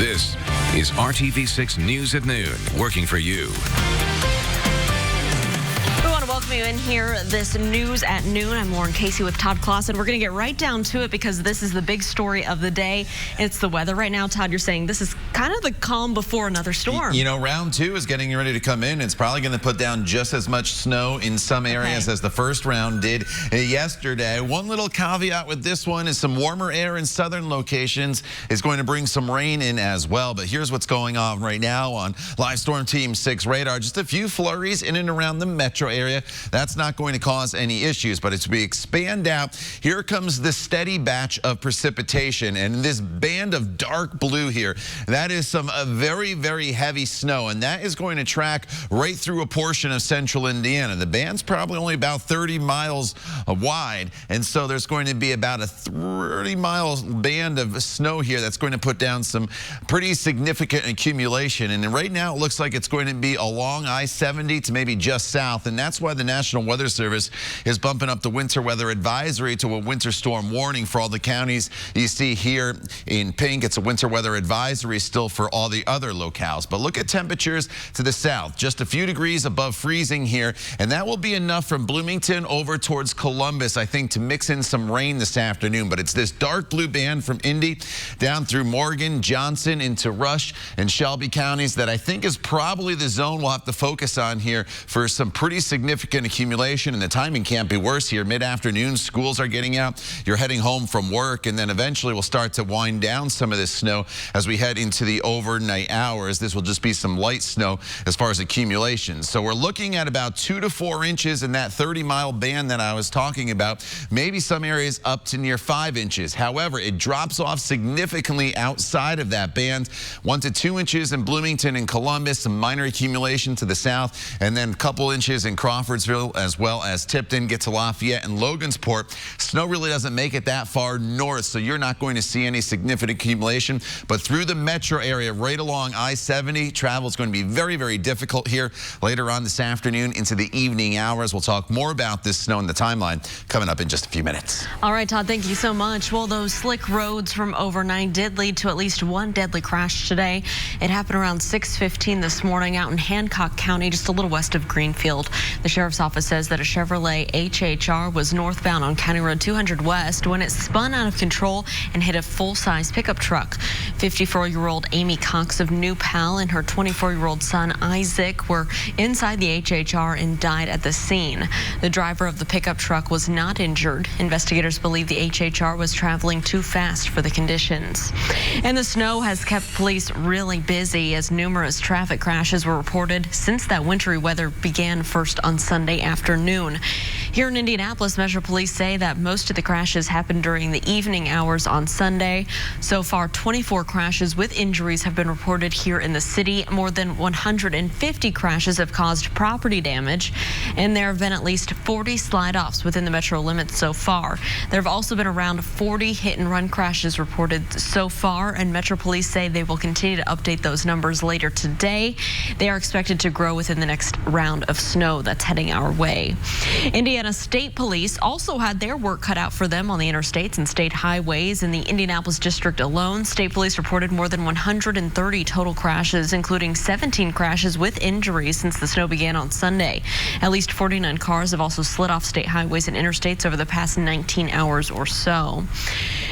This is RTV6 News at Noon, working for you. We want to welcome you in here, this News at Noon. I'm Lauren Casey with Todd Clausen. We're going to get right down to it because this is the big story of the day. It's the weather right now. Todd, you're saying this is kind of the calm before another storm. You know, round two is getting ready to come in. It's probably going to put down just as much snow in some areas as the first round did yesterday. One little caveat with this one is some warmer air in southern locations is going to bring some rain in as well. But here's what's going on right now on Live Storm Team 6 radar. Just a few flurries in and around the metro area. That's not going to cause any issues, but as we expand out, here comes the steady batch of precipitation, and this band of dark blue here, that is some very, very heavy snow, and that is going to track right through a portion of central Indiana. The band's probably only about 30 miles wide, and so there's going to be about a 30-mile band of snow here that's going to put down some pretty significant accumulation, and right now it looks like it's going to be along I-70 to maybe just south, and that's why the National Weather Service is bumping up the winter weather advisory to a winter storm warning for all the counties you see here in pink. It's a winter weather advisory still for all the other locales. But look at temperatures to the south, just a few degrees above freezing here, and that will be enough from Bloomington over towards Columbus, I think, to mix in some rain this afternoon. But it's this dark blue band from Indy down through Morgan, Johnson, into Rush and Shelby counties that I think is probably the zone we'll have to focus on here for some pretty significant accumulation, and the timing can't be worse here. Mid-afternoon, schools are getting out. You're heading home from work, and then eventually we'll start to wind down some of this snow as we head into the overnight hours. This will just be some light snow as far as accumulation. So we're looking at about 2 to 4 inches in that 30-mile band that I was talking about. Maybe some areas up to near 5 inches. However, it drops off significantly outside of that band. 1 to 2 inches in Bloomington and Columbus, some minor accumulation to the south, and then a couple inches in Crawfordsville as well as Tipton, get to Lafayette and Logansport. Snow really doesn't make it that far north, so you're not going to see any significant accumulation. But through the metro area, right along I-70, travel is going to be very, very difficult here later on this afternoon into the evening hours. We'll talk more about this snow in the timeline coming up in just a few minutes. All right, Todd, thank you so much. Well, those slick roads from overnight did lead to at least one deadly crash today. It happened around 6:15 this morning out in Hancock County, just a little west of Greenfield. The sheriff's office says that a Chevrolet HHR was northbound on County Road 200 West when it spun out of control and hit a full-size pickup truck. 54-year-old Amy Cox of New Pal and her 24-year-old son Isaac were inside the HHR and died at the scene. The driver of the pickup truck was not injured. Investigators believe the HHR was traveling too fast for the conditions. And the snow has kept police really busy as numerous traffic crashes were reported since that wintry weather began first on Sunday afternoon. Here in Indianapolis, Metro Police say that most of the crashes happened during the evening hours on Sunday. So far, 24 crashes with injuries have been reported here in the city. More than 150 crashes have caused property damage, and there have been at least 40 slide-offs within the metro limits so far. There have also been around 40 hit-and-run crashes reported so far, and Metro Police say they will continue to update those numbers later today. They are expected to grow within the next round of snow that's heading our way. Indiana State Police also had their work cut out for them on the interstates and state highways. In the Indianapolis district alone, state police reported more than 130 total crashes, including 17 crashes with injuries since the snow began on Sunday. At least 49 cars have also slid off state highways and interstates over the past 19 hours or so.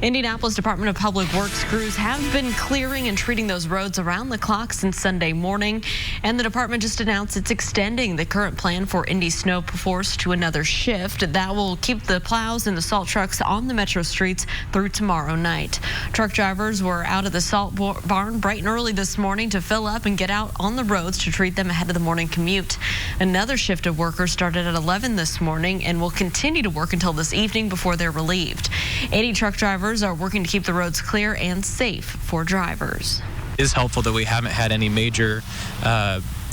Indianapolis Department of Public Works crews have been clearing and treating those roads around the clock since Sunday morning, and the department just announced it's extending the current plan for Indy Snow Force to another shift that will keep the plows and the salt trucks on the metro streets through tomorrow night. Truck drivers were out at the salt barn bright and early this morning to fill up and get out on the roads to treat them ahead of the morning commute. Another shift of workers started at 11 this morning and will continue to work until this evening before they're relieved. 80 truck drivers are working to keep the roads clear and safe for drivers. It is helpful that we haven't had any major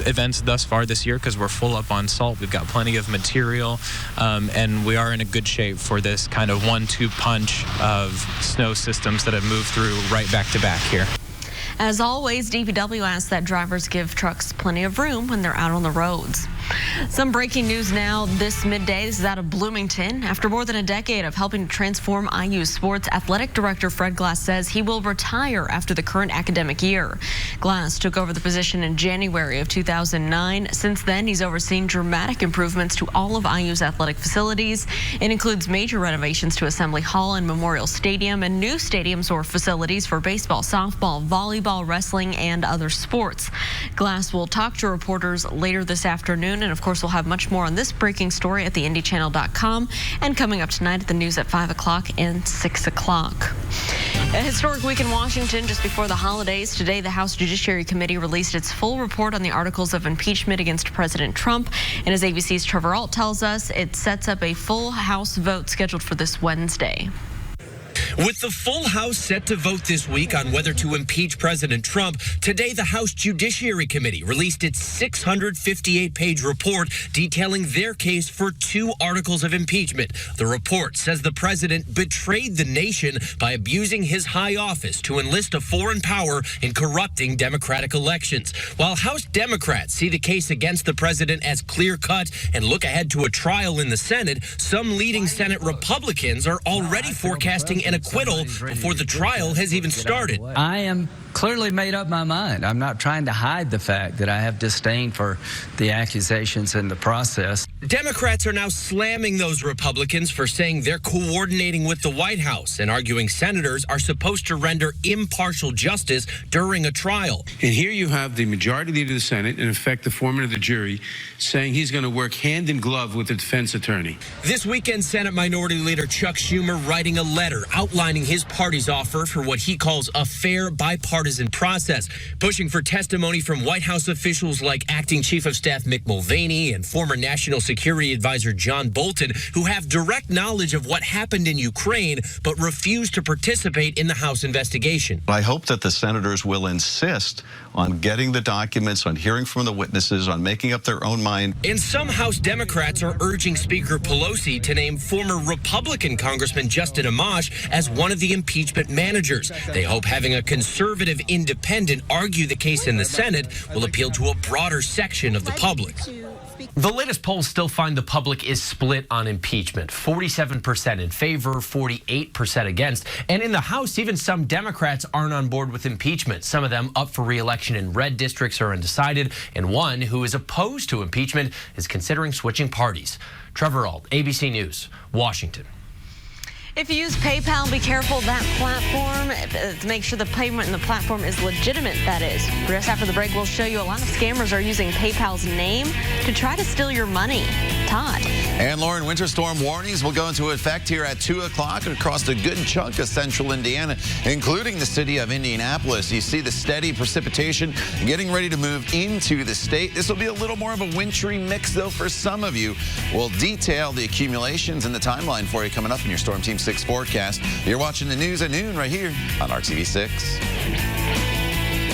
events thus far this year because we're full up on salt. We've got plenty of material, and we are in a good shape for this kind of 1-2 punch of snow systems that have moved through right back to back here. As always, DPW asks that drivers give trucks plenty of room when they're out on the roads. Some breaking news now this midday. This is out of Bloomington. After more than a decade of helping to transform IU sports, athletic director Fred Glass says he will retire after the current academic year. Glass took over the position in January of 2009. Since then, he's overseen dramatic improvements to all of IU's athletic facilities. It includes major renovations to Assembly Hall and Memorial Stadium and new stadiums or facilities for baseball, softball, volleyball, wrestling, and other sports. Glass will talk to reporters later this afternoon, and of course we'll have much more on this breaking story at theindychannel.com and coming up tonight at the news at 5 o'clock and 6 o'clock. A historic week in Washington just before the holidays. Today, the House Judiciary Committee released its full report on the articles of impeachment against President Trump. And as ABC's Trevor Ault tells us, it sets up a full House vote scheduled for this Wednesday. With the full House set to vote this week on whether to impeach President Trump, today the House Judiciary Committee released its 658-page report detailing their case for 2 articles of impeachment. The report says the president betrayed the nation by abusing his high office to enlist a foreign power in corrupting Democratic elections. While House Democrats see the case against the president as clear-cut and look ahead to a trial in the Senate, some leading Senate Republicans are already forecasting an acquittal before the trial has even started. I am clearly made up my mind. I'm not trying to hide the fact that I have disdain for the accusations in the process. Democrats are now slamming those Republicans for saying they're coordinating with the White House and arguing senators are supposed to render impartial justice during a trial. And here you have the majority leader of the Senate, in effect the foreman of the jury, saying he's going to work hand in glove with the defense attorney. This weekend, Senate Minority Leader Chuck Schumer writing a letter outlining his party's offer for what he calls a fair bipartisan process, pushing for testimony from White House officials like Acting Chief of Staff Mick Mulvaney and former National Security Advisor John Bolton, who have direct knowledge of what happened in Ukraine but refuse to participate in the House investigation. I hope that the senators will insist on getting the documents, on hearing from the witnesses, on making up their own mind. And some House Democrats are urging Speaker Pelosi to name former Republican Congressman Justin Amash as one of the impeachment managers. They hope having a conservative independent argue the case in the Senate will appeal to a broader section of the public. The latest polls still find the public is split on impeachment. 47% in favor, 48% against. And in the House, even some Democrats aren't on board with impeachment. Some of them up for re-election in red districts are undecided. And one who is opposed to impeachment is considering switching parties. Trevor Ault, ABC News, Washington. If you use PayPal, be careful of that platform. To make sure the payment in the platform is legitimate, that is. Just after the break, we'll show you a lot of scammers are using PayPal's name to try to steal your money. Todd. And Lauren, winter storm warnings will go into effect here at 2 o'clock across a good chunk of central Indiana, including the city of Indianapolis. You see the steady precipitation getting ready to move into the state. This will be a little more of a wintry mix, though, for some of you. We'll detail the accumulations and the timeline for you coming up in your Storm Team 6 forecast. You're watching the news at noon right here on RTV6.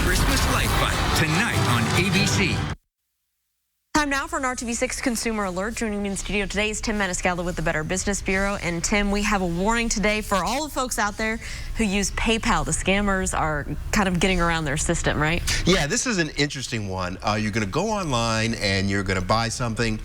Christmas Light Bite tonight on ABC. Time now for an RTV6 Consumer Alert. Joining me in studio today is Tim Maniscalco with the Better Business Bureau. And Tim, we have a warning today for all the folks out there who use PayPal. The scammers are kind of getting around their system, right? Yeah, this is an interesting one. You're going to go online and you're going to buy something.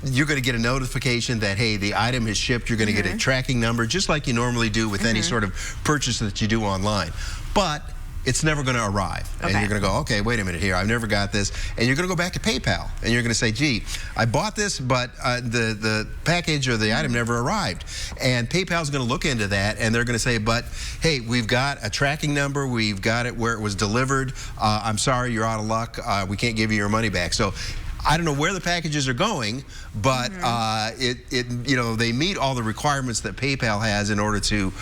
You're going to get a notification that, hey, the item is shipped. You're going to get a tracking number, just like you normally do with any sort of purchase that you do online. But it's never going to arrive. And you're going to go, okay, wait a minute here. I've never got this. And you're going to go back to PayPal. And you're going to say, gee, I bought this, but the package or the item never arrived. And PayPal's going to look into that, and they're going to say, but, hey, we've got a tracking number. We've got it where it was delivered. I'm sorry, you're out of luck. We can't give you your money back. So I don't know where the packages are going, but you know, they meet all the requirements that PayPal has in order to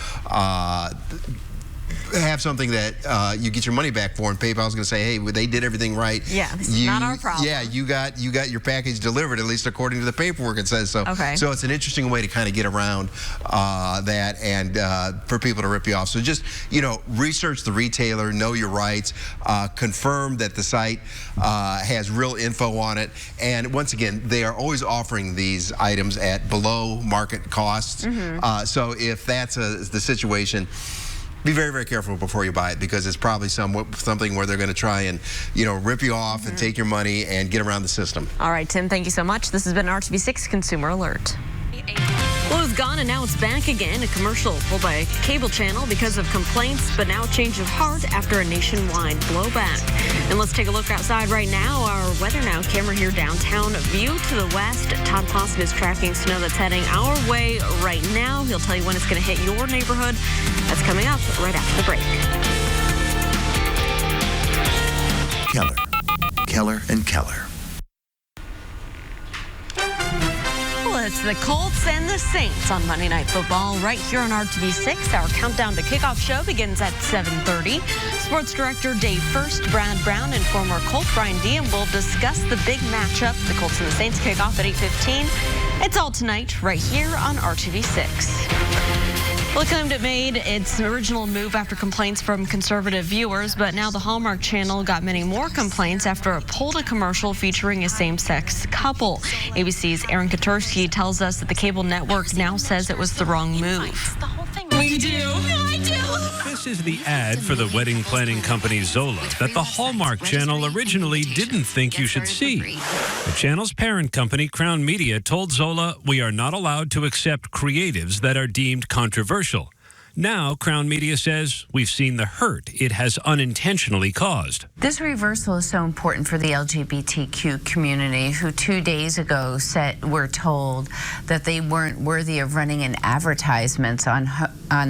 have something that you get your money back for, and PayPal's going to say, hey, they did everything right. Yeah, this is not our problem. Yeah, you got your package delivered, at least according to the paperwork it says so. So it's an interesting way to kind of get around that and for people to rip you off. So just, you know, research the retailer, know your rights, confirm that the site has real info on it, and once again, they are always offering these items at below market costs. So if that's the situation, be very, very careful before you buy it, because it's probably something where they're going to try and, rip you off and take your money and get around the system. All right, Tim, thank you so much. This has been RTV6 Consumer Alert. Well, it was gone and now it's back again. A commercial pulled by a cable channel because of complaints, but now a change of heart after a nationwide blowback. And let's take a look outside right now. Our Weather Now camera here downtown. View to the west. Todd Posset is tracking snow that's heading our way right now. He'll tell you when it's going to hit your neighborhood. That's coming up right after the break. Keller and Keller. It's the Colts and the Saints on Monday Night Football right here on RTV6. Our countdown to kickoff show begins at 7:30. Sports director Dave First, Brad Brown, and former Colt Brian Diem will discuss the big matchup. The Colts and the Saints kick off at 8:15. It's all tonight right here on RTV6. Well, it made its original move after complaints from conservative viewers, but now the Hallmark Channel got many more complaints after it pulled a commercial featuring a same-sex couple. ABC's Aaron Katersky tells us that the cable network now says it was the wrong move. We do. I do. This is the ad for the wedding planning company Zola that the Hallmark Channel originally didn't think you should see. The channel's parent company, Crown Media, told Zola, "We are not allowed to accept creatives that are deemed controversial." Now, Crown Media says, "We've seen the hurt it has unintentionally caused." This reversal is so important for the LGBTQ community, who 2 days ago were told that they weren't worthy of running in advertisements on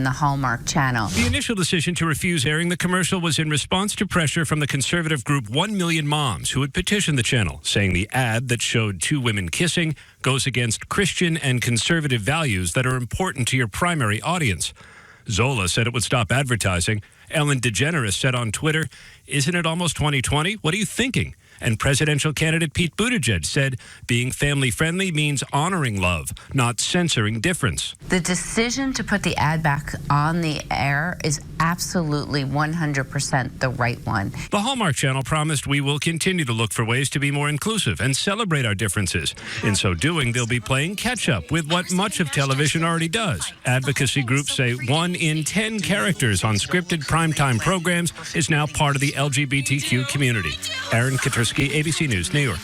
the Hallmark Channel. The initial decision to refuse airing the commercial was in response to pressure from the conservative group 1 Million Moms, who had petitioned the channel, saying the ad that showed two women kissing goes against Christian and conservative values that are important to your primary audience. Zola said it would stop advertising. Ellen DeGeneres said on Twitter, "Isn't it almost 2020? What are you thinking?" And presidential candidate Pete Buttigieg said, "Being family-friendly means honoring love, not censoring difference." The decision to put the ad back on the air is absolutely 100% the right one. The Hallmark Channel promised we will continue to look for ways to be more inclusive and celebrate our differences. In so doing, they'll be playing catch-up with what much of television already does. Advocacy groups say 1 in 10 characters on scripted primetime programs is now part of the LGBTQ community. Aaron Katersky, ABC News, New York.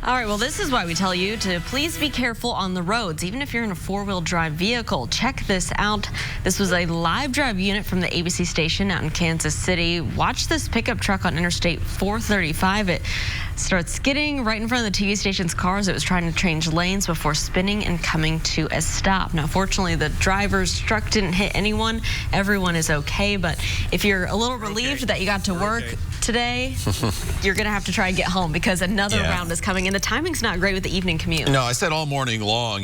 All right, well, this is why we tell you to please be careful on the roads, even if you're in a four-wheel drive vehicle. Check this out. This was a live drive unit from the ABC station out in Kansas City. Watch this pickup truck on Interstate 435. It starts skidding right in front of the TV station's cars. It was trying to change lanes before spinning and coming to a stop. Now, fortunately, the driver's truck didn't hit anyone. Everyone is okay, but if you're a little relieved that you got to work today, you're going to have to try and get home because another round is coming, and the timing's not great with the evening commute. No, I said all morning long,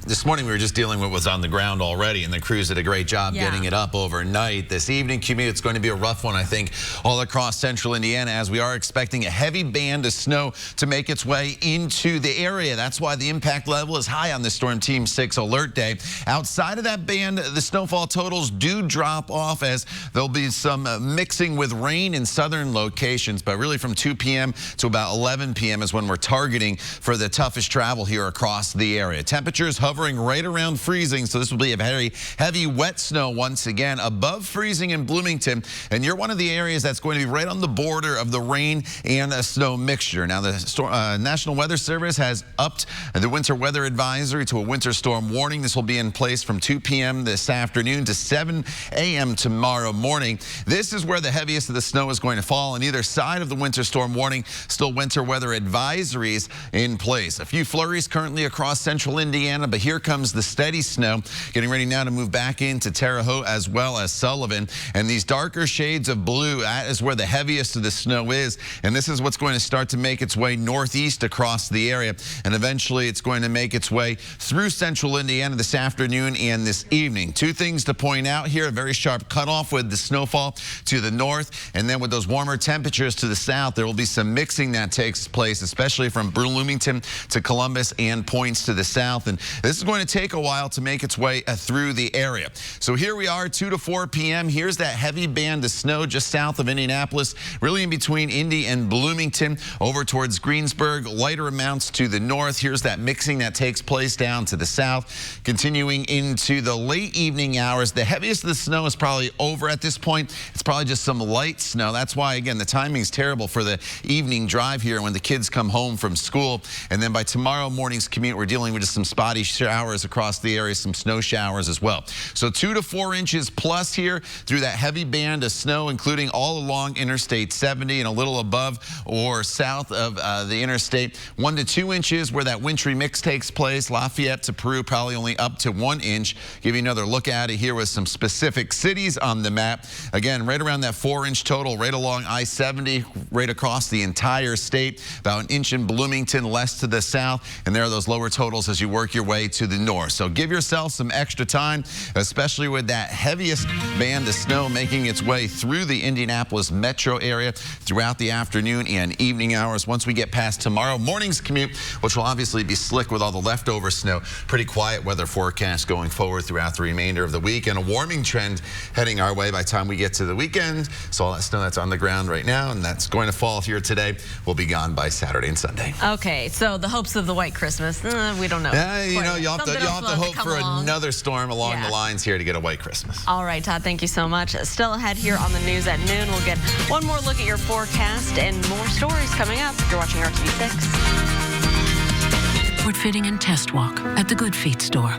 this morning we were just dealing with what's on the ground already, and the crews did a great job getting it up overnight. This evening commute, it's going to be a rough one, I think, all across central Indiana, as we are expecting a heavy band of snow to make its way into the area. That's why the impact level is high on this Storm Team 6 alert day. Outside of that band, the snowfall totals do drop off as there'll be some mixing with rain in southern locations, but really from 2 p.m. to about 11 p.m. is when we're targeting for the toughest travel here across the area. Temperatures hovering right around freezing, so this will be a very heavy wet snow once again, above freezing in Bloomington, and you're one of the areas that's going to be right on the border of the rain and a snow mixture. Now, the National Weather Service has upped the winter weather advisory to a winter storm warning. This will be in place from 2 p.m. this afternoon to 7 a.m. tomorrow morning. This is where the heaviest of the snow is going to fall on either side of the winter storm warning. Still winter weather advisories in place. A few flurries currently across central Indiana, but here comes the steady snow, getting ready now to move back into Terre Haute as well as Sullivan. And these darker shades of blue, that is where the heaviest of the snow is. And this is what's going to start to make its way northeast across the area. And eventually it's going to make its way through central Indiana this afternoon and this evening. Two things to point out here: a very sharp cutoff with the snowfall to the north, and then with those warmer temperatures to the south, there will be some mixing that takes place, especially from from Bloomington to Columbus and points to the south. And this is going to take a while to make its way through the area. So here we are, 2 to 4 p.m. Here's that heavy band of snow just south of Indianapolis, really in between Indy and Bloomington, over towards Greensburg. Lighter amounts to the north. Here's that mixing that takes place down to the south. Continuing into the late evening hours, the heaviest of the snow is probably over at this point. It's probably just some light snow. That's why, again, the timing is terrible for the evening drive here when the kids come home from school. And then by tomorrow morning's commute, we're dealing with just some spotty showers across the area, some snow showers as well. So 2 to 4 inches plus here through that heavy band of snow, including all along Interstate 70 and a little above or south of the interstate. 1 to 2 inches where that wintry mix takes place. Lafayette to Peru, probably only up to 1 inch. Give you another look at it here with some specific cities on the map. Again, right around that 4-inch total, right along I-70, right across the entire state. About 1 inch in Bloomington, less to the south. And there are those lower totals as you work your way to the north. So give yourself some extra time, especially with that heaviest band of snow making its way through the Indianapolis metro area throughout the afternoon and evening hours. Once we get past tomorrow morning's commute, which will obviously be slick with all the leftover snow, pretty quiet weather forecast going forward throughout the remainder of the week, and a warming trend heading our way by the time we get to the weekend. So all that snow that's on the ground right now and that's going to fall here today will be gone by Saturday and Sunday. Okay, so the hopes of the white Christmas, we don't know. You know, you'll have to hope for another storm along the lines here to get a white Christmas. All right, Todd, thank you so much. Still ahead here on the news at noon. We'll get one more look at your forecast and more stories coming up. You're watching RTV6. Port fitting and test walk at the Good Feet store.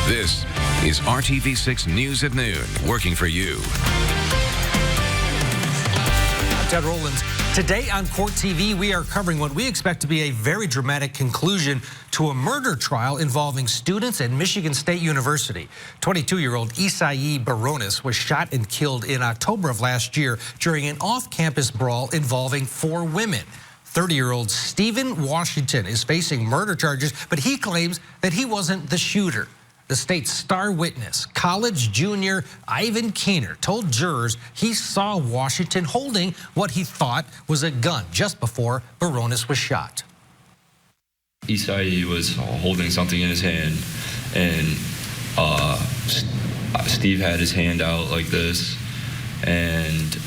This is RTV6 News at Noon, working for you. Ted Rowlands. Today on Court TV, we are covering what we expect to be a very dramatic conclusion to a murder trial involving students at Michigan State University. 22-year-old Isai Baronis was shot and killed in October of last year during an off-campus brawl involving 4 women. 30-year-old Stephen Washington is facing murder charges, but he claims that he wasn't the shooter. The state's star witness, college junior Ivan Keener, told jurors he saw Washington holding what he thought was a gun just before Baronis was shot. Isai was holding something in his hand, and Steve had his hand out like this, and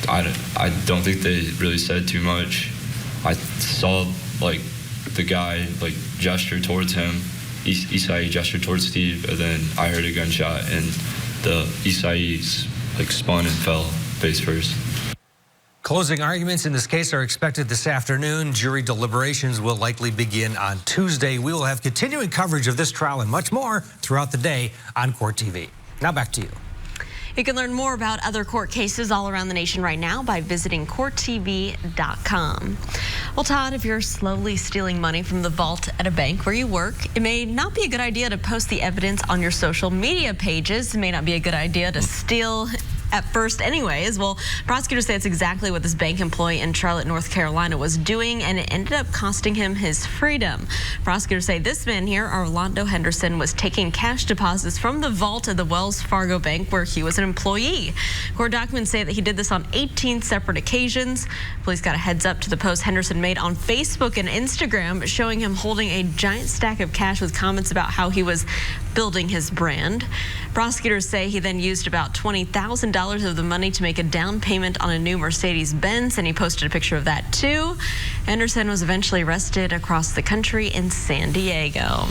I don't think they really said too much. I saw the guy gesture towards him. Isai gestured towards Steve, and then I heard a gunshot, and the Isai spun and fell face first. Closing arguments in this case are expected this afternoon. Jury deliberations will likely begin on Tuesday. We will have continuing coverage of this trial and much more throughout the day on Court TV. Now back to you. You can learn more about other court cases all around the nation right now by visiting courttv.com. Well, Todd, if you're slowly stealing money from the vault at a bank where you work, it may not be a good idea to post the evidence on your social media pages. It may not be a good idea to steal at first anyways. Well, prosecutors say it's exactly what this bank employee in Charlotte, North Carolina was doing, and it ended up costing him his freedom. Prosecutors say this man here, Orlando Henderson, was taking cash deposits from the vault of the Wells Fargo Bank where he was an employee. Court documents say that he did this on 18 separate occasions. Police got a heads up to the post Henderson made on Facebook and Instagram showing him holding a giant stack of cash with comments about how he was building his brand. Prosecutors say he then used about $20,000 of the money to make a down payment on a new Mercedes-Benz, and he posted a picture of that too. Henderson was eventually arrested across the country in San Diego.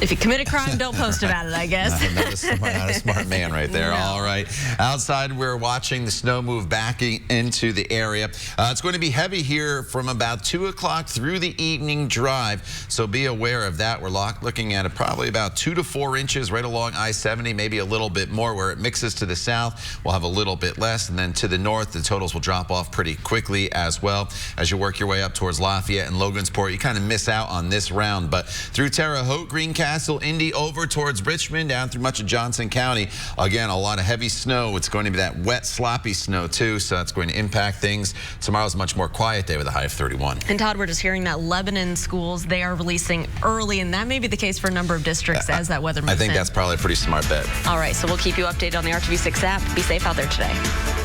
If you commit a crime, don't post about it, I guess. Not a smart man right there. No. All right. Outside, we're watching the snow move back into the area. It's going to be heavy here from about 2 o'clock through the evening drive, so be aware of that. We're looking at probably about 2 to 4 inches right along I-70, maybe a little bit more. Where it mixes to the south, we'll have a little bit less, and then to the north, the totals will drop off pretty quickly as well. As you work your way up towards Lafayette and Logansport, you kind of miss out on this round, but through Terre Haute, Greencastle, Indy, over towards Richmond, down through much of Johnson County. Again, a lot of heavy snow. It's going to be that wet, sloppy snow too, so that's going to impact things. Tomorrow's a much more quiet day with a high of 31. And Todd, we're just hearing that Lebanon schools, they are releasing early, and that may be the case for a number of districts as that weather moves in. I think that's probably a pretty smart bet. All right, so we'll keep you updated on the RTV6 app. Be safe out there today.